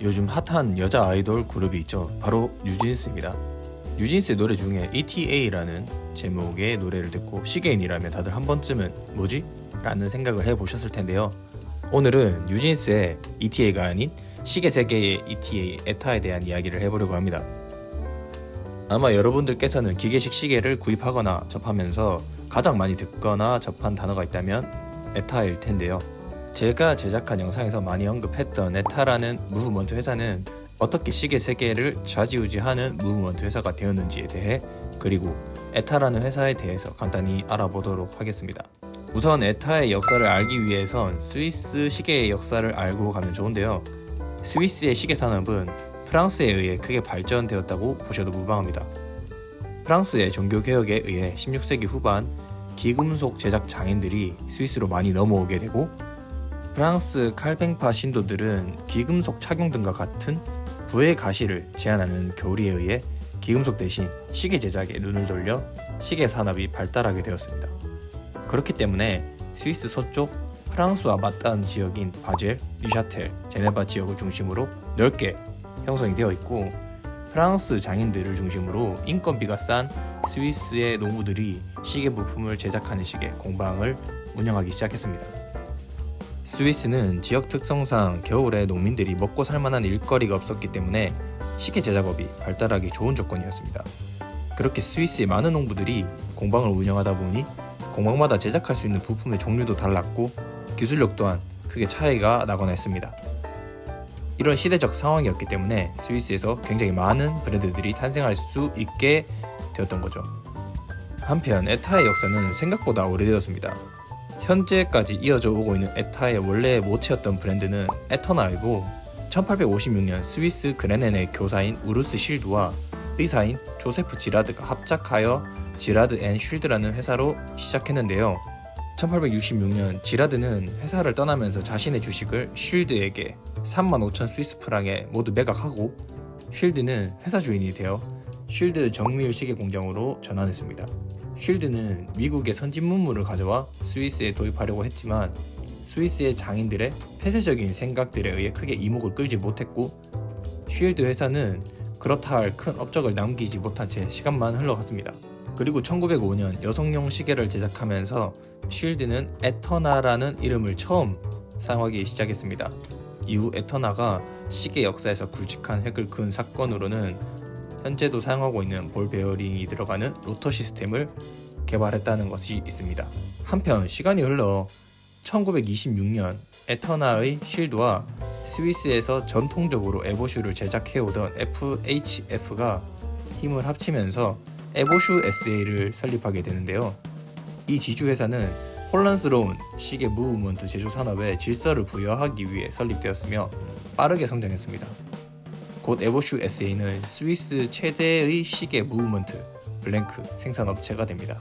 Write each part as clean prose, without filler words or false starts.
요즘 핫한 여자 아이돌 그룹이 있죠. 바로 뉴진스입니다. 뉴진스의 노래 중에 ETA라는 제목의 노래를 듣고 시계인이라면 다들 한 번쯤은 뭐지? 라는 생각을 해보셨을 텐데요. 오늘은 뉴진스의 ETA가 아닌 시계 세계의 ETA, 에타에 대한 이야기를 해보려고 합니다. 아마 여러분들께서는 기계식 시계를 구입하거나 접하면서 가장 많이 듣거나 접한 단어가 있다면 에타일 텐데요. 제가 제작한 영상에서 많이 언급했던 에타라는 무브먼트 회사는 어떻게 시계 세계를 좌지우지하는 무브먼트 회사가 되었는지에 대해, 그리고 에타라는 회사에 대해서 간단히 알아보도록 하겠습니다. 우선 에타의 역사를 알기 위해선 스위스 시계의 역사를 알고 가면 좋은데요. 스위스의 시계 산업은 프랑스에 의해 크게 발전되었다고 보셔도 무방합니다. 프랑스의 종교개혁에 의해 16세기 후반 기금속 제작 장인들이 스위스로 많이 넘어오게 되고, 프랑스 칼뱅파 신도들은 기금속 착용 등과 같은 부의 가시를 제한하는 교리에 의해 기금속 대신 시계 제작에 눈을 돌려 시계 산업이 발달하게 되었습니다. 그렇기 때문에 스위스 서쪽 프랑스와 맞닿은 지역인 바젤, 뉴샤텔, 제네바 지역을 중심으로 넓게 형성이 되어 있고, 프랑스 장인들을 중심으로 인건비가 싼 스위스의 농부들이 시계 부품을 제작하는 시계 공방을 운영하기 시작했습니다. 스위스는 지역 특성상 겨울에 농민들이 먹고 살만한 일거리가 없었기 때문에 시계 제작업이 발달하기 좋은 조건이었습니다. 그렇게 스위스의 많은 농부들이 공방을 운영하다 보니 공방마다 제작할 수 있는 부품의 종류도 달랐고 기술력 또한 크게 차이가 나거나 했습니다. 이런 시대적 상황이었기 때문에 스위스에서 굉장히 많은 브랜드들이 탄생할 수 있게 되었던 거죠. 한편 에타의 역사는 생각보다 오래되었습니다. 현재까지 이어져 오고 있는 에타의 원래 모체였던 브랜드는 에터나이고, 1856년 스위스 그레넨의 교사인 우르스 실드와 의사인 조세프 지라드가 합작하여 지라드 앤 쉴드라는 회사로 시작했는데요. 1866년 지라드는 회사를 떠나면서 자신의 주식을 쉴드에게 35,000 스위스 프랑에 모두 매각하고, 쉴드는 회사 주인이 되어 쉴드 정밀 시계 공장으로 전환했습니다. 쉴드는 미국의 선진 문물을 가져와 스위스에 도입하려고 했지만 스위스의 장인들의 폐쇄적인 생각들에 의해 크게 이목을 끌지 못했고, 쉴드 회사는 그렇다 할 큰 업적을 남기지 못한 채 시간만 흘러갔습니다. 그리고 1905년 여성용 시계를 제작하면서 쉴드는 에터나라는 이름을 처음 사용하기 시작했습니다. 이후 에터나가 시계 역사에서 굵직한 획을 그은 사건으로는 현재도 사용하고 있는 볼 베어링이 들어가는 로터 시스템을 개발했다는 것이 있습니다. 한편 시간이 흘러 1926년 에터나의 쉴드와 스위스에서 전통적으로 에보슈를 제작해오던 FHF가 힘을 합치면서 에보슈 SA를 설립하게 되는데요. 이 지주회사는 혼란스러운 시계 무브먼트 제조 산업에 질서를 부여하기 위해 설립되었으며 빠르게 성장했습니다. 곧 에보슈 SA는 스위스 최대의 시계 무브먼트 블랭크 생산업체가 됩니다.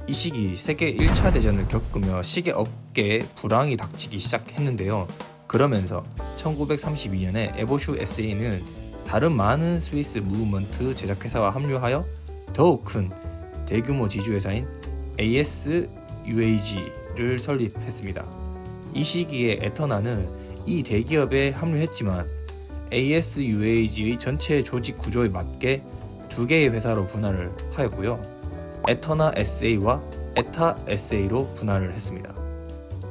이 시기 세계 1차 대전을 겪으며 시계 업계에 불황이 닥치기 시작했는데요. 그러면서 1932년에 에보슈 SA는 다른 많은 스위스 무브먼트 제작회사와 합류하여 더욱 큰 대규모 지주회사인 ASUAG를 설립했습니다. 이 시기에 에터나는 이 대기업에 합류했지만 ASUAG의 전체 조직 구조에 맞게 두 개의 회사로 분할을 하였고요. 에터나 SA와 에타 SA로 분할을 했습니다.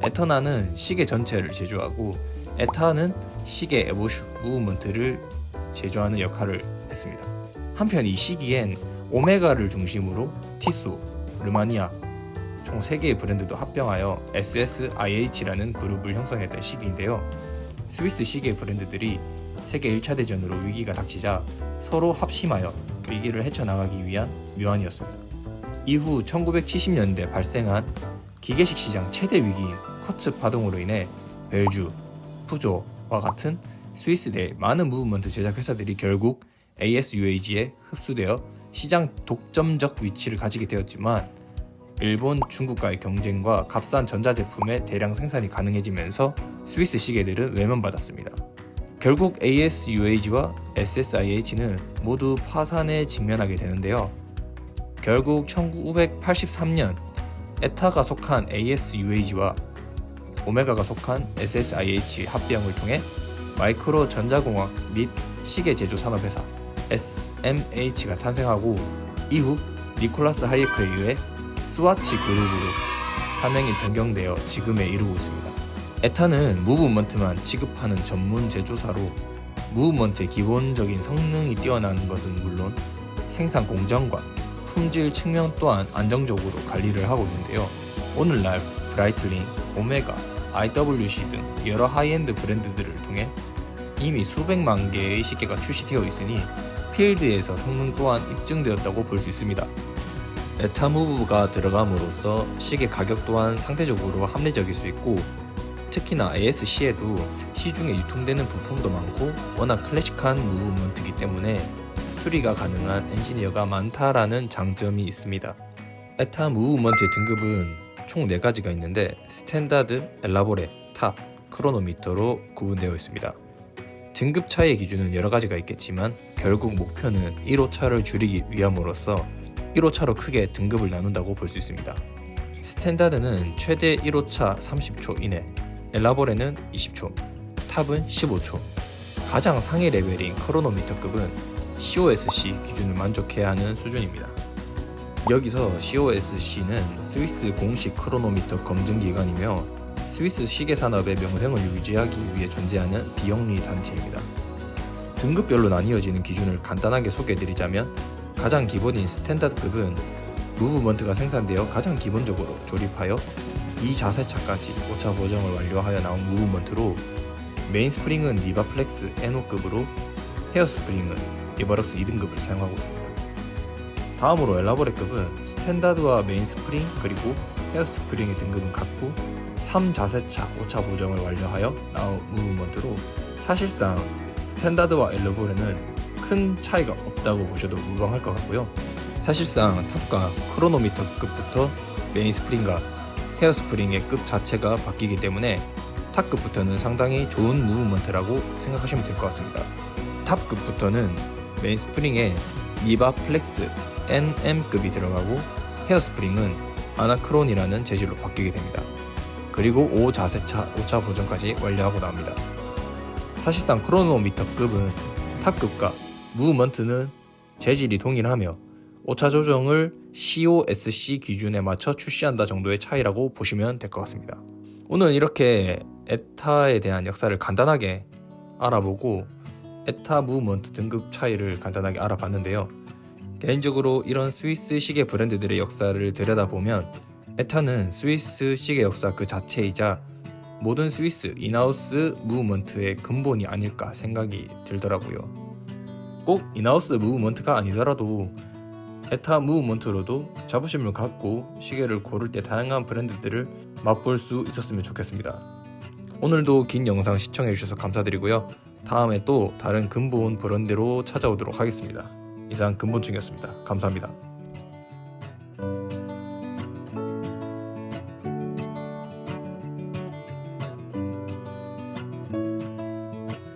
에터나는 시계 전체를 제조하고 에타는 시계 에보슈 무브먼트를 제조하는 역할을 했습니다. 한편 이 시기엔 오메가를 중심으로 티소, 르마니아 총 3개의 브랜드도 합병하여 SSIH라는 그룹을 형성했던 시기인데요. 스위스 시계 브랜드들이 세계 1차 대전으로 위기가 닥치자 서로 합심하여 위기를 헤쳐나가기 위한 묘안이었습니다. 이후 1970년대 발생한 기계식 시장 최대 위기인 커츠 파동으로 인해 벨주, 푸조와 같은 스위스 내 많은 무브먼트 제작 회사들이 결국 ASUAG에 흡수되어 시장 독점적 위치를 가지게 되었지만, 일본, 중국과의 경쟁과 값싼 전자제품의 대량 생산이 가능해지면서 스위스 시계들은 외면받았습니다. 결국 ASUAG와 SSIH는 모두 파산에 직면하게 되는데요. 결국 1983년 에타가 속한 ASUAG와 오메가가 속한 SSIH 합병을 통해 마이크로 전자공학 및 시계 제조 산업회사 SMH가 탄생하고 이후 니콜라스 하이에크에 의해 스와치 그룹으로 사명이 변경되어 지금에 이르고 있습니다. 에타는 무브먼트만 취급하는 전문 제조사로 무브먼트의 기본적인 성능이 뛰어난 것은 물론 생산 공정과 품질 측면 또한 안정적으로 관리를 하고 있는데요. 오늘날 브라이틀링, 오메가, IWC 등 여러 하이엔드 브랜드들을 통해 이미 수백만 개의 시계가 출시되어 있으니 필드에서 성능 또한 입증되었다고 볼 수 있습니다. 에타 무브가 들어감으로써 시계 가격 또한 상대적으로 합리적일 수 있고 특히나 ASC에도 시중에 유통되는 부품도 많고 워낙 클래식한 무브먼트이기 때문에 수리가 가능한 엔지니어가 많다라는 장점이 있습니다. 에타 무브먼트의 등급은 총 4가지가 있는데 스탠다드, 엘라보레, 탑, 크로노미터로 구분되어 있습니다. 등급 차이의 기준은 여러 가지가 있겠지만 결국 목표는 1호차를 줄이기 위함으로써 1호차로 크게 등급을 나눈다고 볼 수 있습니다. 스탠다드는 최대 1호차 30초 이내, 엘라보레는 20초, 탑은 15초, 가장 상위 레벨인 크로노미터급은 COSC 기준을 만족해야 하는 수준입니다. 여기서 COSC는 스위스 공식 크로노미터 검증기관이며 스위스 시계 산업의 명성을 유지하기 위해 존재하는 비영리 단체입니다. 등급별로 나뉘어지는 기준을 간단하게 소개해드리자면 가장 기본인 스탠다드급은 무브먼트가 생산되어 가장 기본적으로 조립하여 2자세차까지 오차 보정을 완료하여 나온 무브먼트로 메인스프링은 리바플렉스 NO급으로 헤어스프링은 리버럭스 2등급을 사용하고 있습니다. 다음으로 엘라보레급은 스탠다드와 메인스프링 그리고 헤어스프링의 등급은 같고 3자세차 오차 보정을 완료하여 나온 무브먼트로 사실상 스탠다드와 엘라보레는 큰 차이가 없다고 보셔도 무방할 것 같고요. 사실상 탑과 크로노미터급부터 메인스프링과 헤어스프링의 급 자체가 바뀌기 때문에 탑급부터는 상당히 좋은 무브먼트라고 생각하시면 될 것 같습니다. 탑급부터는 메인스프링에 리바 플렉스 NM급이 들어가고 헤어스프링은 아나크론이라는 재질로 바뀌게 됩니다. 그리고 5자세차 오차 보정까지 완료하고 나옵니다. 사실상 크로노미터급은 탑급과 무브먼트는 재질이 동일하며 오차 조정을 COSC 기준에 맞춰 출시한다 정도의 차이라고 보시면 될 것 같습니다. 오늘 이렇게 에타에 대한 역사를 간단하게 알아보고 에타 무브먼트 등급 차이를 간단하게 알아봤는데요. 개인적으로 이런 스위스 시계 브랜드들의 역사를 들여다보면 에타는 스위스 시계 역사 그 자체이자 모든 스위스 인하우스 무브먼트의 근본이 아닐까 생각이 들더라고요. 꼭 인하우스 무브먼트가 아니더라도 에타 무브먼트로도 자부심을 갖고 시계를 고를 때 다양한 브랜드들을 맛볼 수 있었으면 좋겠습니다. 오늘도 긴 영상 시청해주셔서 감사드리고요. 다음에 또 다른 근본 브랜드로 찾아오도록 하겠습니다. 이상 근본중이었습니다. 감사합니다.